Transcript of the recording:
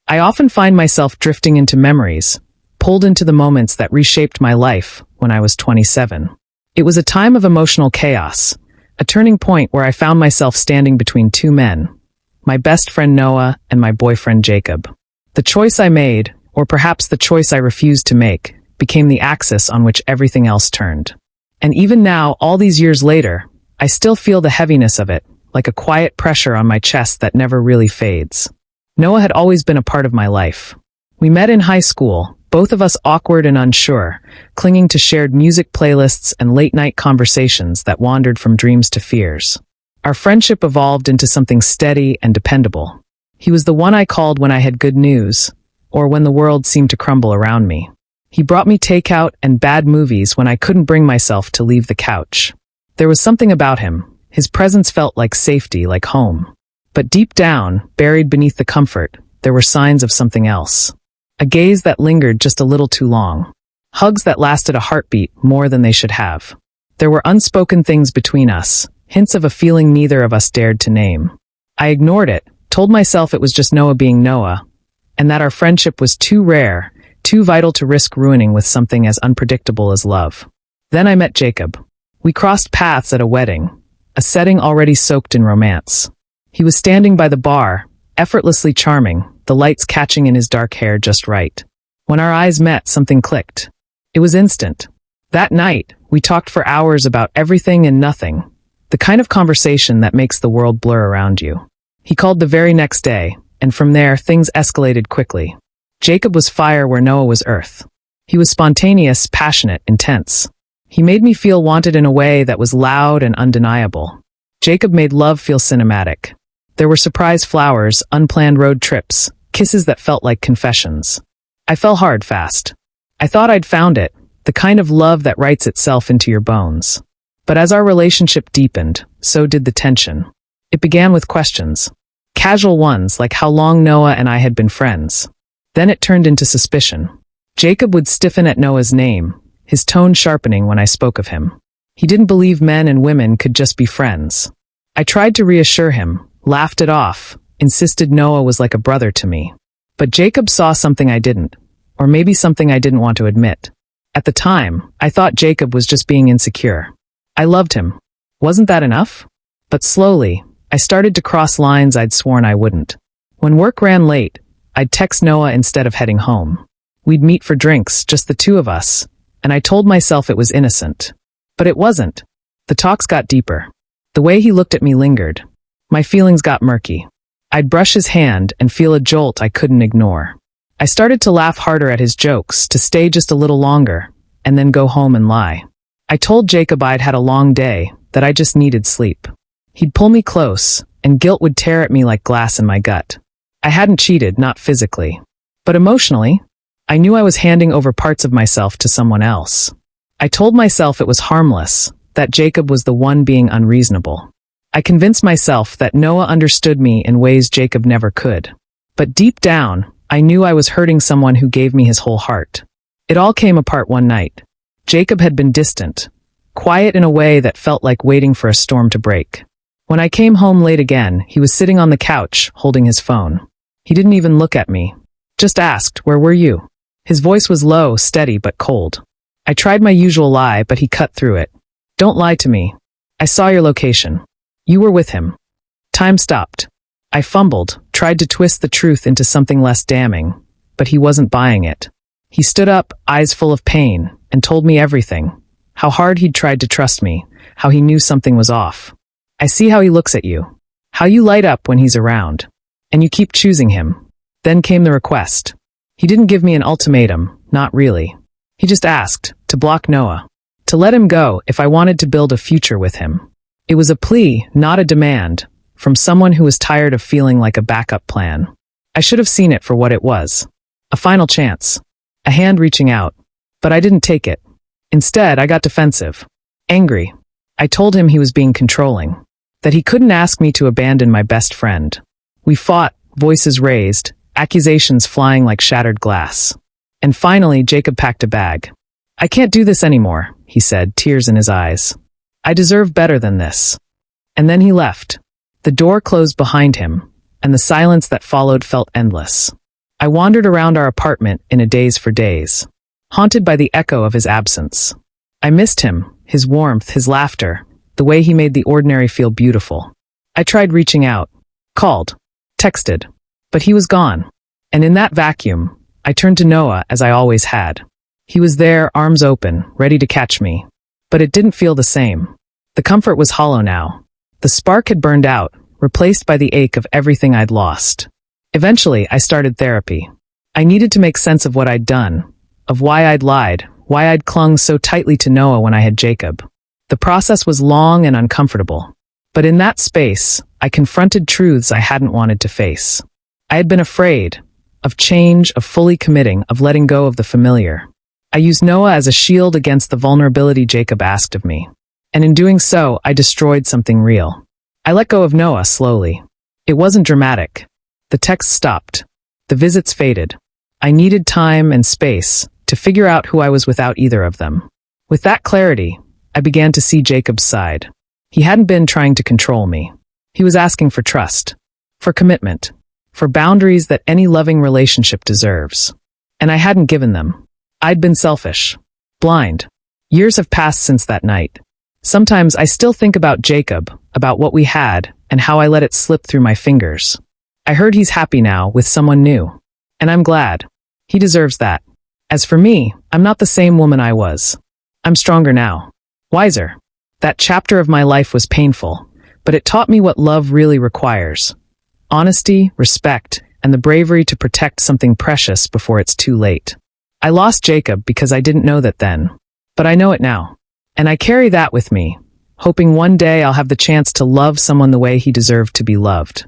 I often find myself drifting into memories, pulled into the moments that reshaped my life when I was 27. It was a time of emotional chaos, a turning point where I found myself standing between two men, my best friend Noah and my boyfriend Jacob. The choice I made, or perhaps the choice I refused to make, became the axis on which everything else turned. And even now, all these years later, I still feel the heaviness of it, like a quiet pressure on my chest that never really fades. Noah had always been a part of my life. We met in high school, both of us awkward and unsure, clinging to shared music playlists and late-night conversations that wandered from dreams to fears. Our friendship evolved into something steady and dependable. He was the one I called when I had good news, or when the world seemed to crumble around me. He brought me takeout and bad movies when I couldn't bring myself to leave the couch. There was something about him. His presence felt like safety, like home. But deep down, buried beneath the comfort, there were signs of something else. A gaze that lingered just a little too long. Hugs that lasted a heartbeat more than they should have. There were unspoken things between us, hints of a feeling neither of us dared to name. I ignored it, told myself it was just Noah being Noah, and that our friendship was too rare, too vital to risk ruining with something as unpredictable as love. Then I met Jacob. We crossed paths at a wedding, a setting already soaked in romance. He was standing by the bar, effortlessly charming, the lights catching in his dark hair just right. When our eyes met, something clicked. It was instant. That night, we talked for hours about everything and nothing, the kind of conversation that makes the world blur around you. He called the very next day, and from there, things escalated quickly. Jacob was fire where Noah was earth. He was spontaneous, passionate, intense. He made me feel wanted in a way that was loud and undeniable. Jacob made love feel cinematic. There were surprise flowers, unplanned road trips, kisses that felt like confessions. I fell hard fast. I thought I'd found it, the kind of love that writes itself into your bones. But as our relationship deepened, so did the tension. It began with questions. Casual ones, like how long Noah and I had been friends. Then it turned into suspicion. Jacob would stiffen at Noah's name, his tone sharpening when I spoke of him. He didn't believe men and women could just be friends. I tried to reassure him, laughed it off, insisted Noah was like a brother to me. But Jacob saw something I didn't, or maybe something I didn't want to admit. At the time, I thought Jacob was just being insecure. I loved him. Wasn't that enough? But slowly, I started to cross lines I'd sworn I wouldn't. When work ran late, I'd text Noah instead of heading home. We'd meet for drinks, just the two of us, and I told myself it was innocent. But it wasn't. The talks got deeper. The way he looked at me lingered. My feelings got murky. I'd brush his hand and feel a jolt I couldn't ignore. I started to laugh harder at his jokes, to stay just a little longer, and then go home and lie. I told Jacob I'd had a long day, that I just needed sleep. He'd pull me close, and guilt would tear at me like glass in my gut. I hadn't cheated, not physically. But emotionally, I knew I was handing over parts of myself to someone else. I told myself it was harmless, that Jacob was the one being unreasonable. I convinced myself that Noah understood me in ways Jacob never could. But deep down, I knew I was hurting someone who gave me his whole heart. It all came apart one night. Jacob had been distant, quiet in a way that felt like waiting for a storm to break. When I came home late again, he was sitting on the couch, holding his phone. He didn't even look at me. Just asked, "Where were you?" His voice was low, steady, but cold. I tried my usual lie, but he cut through it. "Don't lie to me. I saw your location. You were with him." Time stopped. I fumbled, tried to twist the truth into something less damning, but he wasn't buying it. He stood up, eyes full of pain, and told me everything. How hard he'd tried to trust me, how he knew something was off. "I see how he looks at you. How you light up when he's around. And you keep choosing him." Then came the request. He didn't give me an ultimatum, not really. He just asked, to block Noah. To let him go if I wanted to build a future with him. It was a plea, not a demand, from someone who was tired of feeling like a backup plan. I should have seen it for what it was. A final chance. A hand reaching out. But I didn't take it. Instead, I got defensive. Angry. I told him he was being controlling. That he couldn't ask me to abandon my best friend. We fought, voices raised, accusations flying like shattered glass. And finally, Jacob packed a bag. "I can't do this anymore," he said, tears in his eyes. "I deserve better than this." And then he left. The door closed behind him, and the silence that followed felt endless. I wandered around our apartment in a daze for days, haunted by the echo of his absence. I missed him, his warmth, his laughter, the way he made the ordinary feel beautiful. I tried reaching out, called, texted, but he was gone. And in that vacuum, I turned to Noah as I always had. He was there, arms open, ready to catch me. But it didn't feel the same. The comfort was hollow now. The spark had burned out, replaced by the ache of everything I'd lost. Eventually, I started therapy. I needed to make sense of what I'd done, of why I'd lied, why I'd clung so tightly to Noah when I had Jacob. The process was long and uncomfortable. But in that space, I confronted truths I hadn't wanted to face. I had been afraid of change, of fully committing, of letting go of the familiar. I used Noah as a shield against the vulnerability Jacob asked of me. And in doing so, I destroyed something real. I let go of Noah slowly. It wasn't dramatic. The texts stopped. The visits faded. I needed time and space to figure out who I was without either of them. With that clarity, I began to see Jacob's side. He hadn't been trying to control me. He was asking for trust, for commitment, for boundaries that any loving relationship deserves. And I hadn't given them. I'd been selfish, blind. Years have passed since that night. Sometimes I still think about Jacob, about what we had, and how I let it slip through my fingers. I heard he's happy now with someone new. And I'm glad. He deserves that. As for me, I'm not the same woman I was. I'm stronger now. Wiser. That chapter of my life was painful, but it taught me what love really requires. Honesty, respect, and the bravery to protect something precious before it's too late. I lost Jacob because I didn't know that then. But I know it now. And I carry that with me, hoping one day I'll have the chance to love someone the way he deserved to be loved.